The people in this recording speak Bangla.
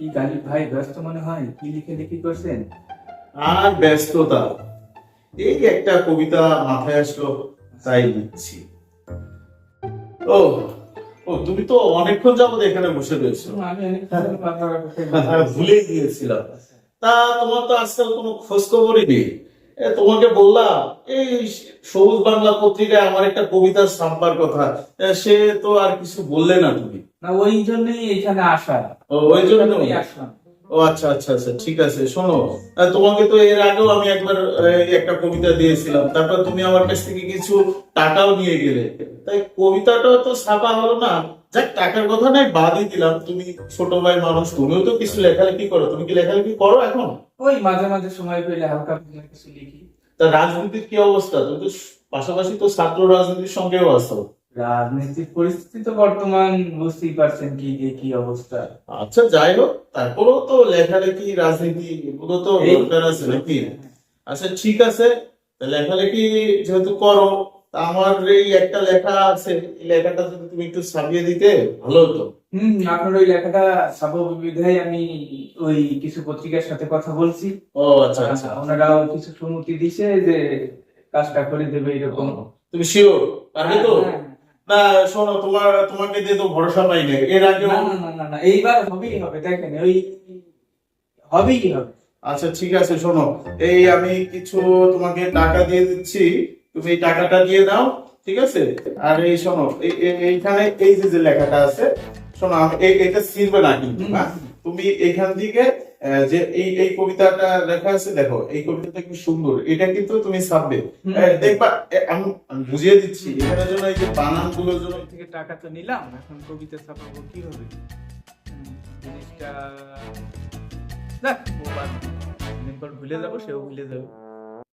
কি গালিব ভাই, ব্যস্ত মনে হয়, কি লিখে লিখি করছেন? আর ব্যস্ততা, এই একটা কবিতা মাথায় আসলো তাই লিখছি। ও ও তুমি তো অনেকক্ষণ যাবত এখানে বসে রয়েছো। আমি অনেক ভুলে গিয়েছিলাম। তা তোমার তো আজকাল কোনো খোঁজ খবরই নেই। তোমাকে বললাম এই সবুজ বাংলা পত্রিকায় আমার একটা কবিতা ছাপবার কথা, সে তো আর কিছু বললে না তুমি। না, ওই জন্যই এখানে আসা। ও ওই জন্য আসলাম। ও আচ্ছা আচ্ছা আচ্ছা, ঠিক আছে। শোনো, তোমাকে তো এর আগেও আমি একবার একটা কবিতা দিয়েছিলাম, তারপর তুমি আমার কাছ থেকে কিছু টাকাও নিয়ে গেলে, তাই কবিতাটাও তো ছাপা হলো না। যাক, টাকার কথা নাই, বাদই দিলাম। তুমি ছোট ভাই মানুষ, তুমিও তো কিছু লেখালেখি করো। তুমি কি লেখালেখি করো এখন? ওই মাঝে মাঝে সময় পেলে হালকা ফুলকা কিছু লিখি। তা রাজনীতির কি অবস্থা? তুমি তো পাশাপাশি তো ছাত্র রাজনীতির সঙ্গেও আছো। রাজনীতির পরিস্থিতি তো বর্তমান বুঝতেই পারছেন কি অবস্থা। আচ্ছা, যাই হোক, তারপরেও তো লেখালেখি রাজনীতি এগুলো তো দরকার আছে নাকি? আচ্ছা ঠিক আছে, তা লেখালেখি যেহেতু করো, তা আমার এই একটা লেখা আছে, এই লেখাটা যদি তুমি একটু ছাপিয়ে দিতে ভালো হতো। আপনার ওই লেখাটা ছাপাবো বিধায় আমি ওই কিছু পত্রিকার সাথে কথা বলছি। ও আচ্ছা আচ্ছা, ওনারাও কিছু সম্মতি দিছে যে কাজটা করে দেবে এরকম। তুমি শিওর পারবে তো? হ্যাঁ। না শোনো, তোমাকে দিয়ে তো ভরসা পাই না, এর আগে। না না না না না, এইবার হবেই হবে, দেখেন ওই হবেই হবে। আচ্ছা ঠিক আছে, শোনো, এই আমি কিছু তোমাকে টাকা দিয়ে দিচ্ছি, তুমি এই টাকাটা দিয়ে দাও, ঠিক আছে? আর এই শোনো, এইখানে এই যে যে লেখাটা আছে, শোনো, এটা ছিড়বে না কিন্তু, হ্যাঁ? তুমি এইখান থেকে যে এই কবিতাটা লেখা আছে, দেখো এই কবিতাটা কি সুন্দর, এটা কিন্তু তুমি ছাপবে। দেখবা, আমি বুঝিয়ে দিচ্ছি, এখানে জন্য এই যে বানান গুলোর জন্য। থেকে টাকা তো নিলাম, এখন কবিতা ছাপাবো কি হবে জিনিসটা। দেখ, ও বাদ, অনেকবার ভুলে যাবো, সেও ভুলে যাবে।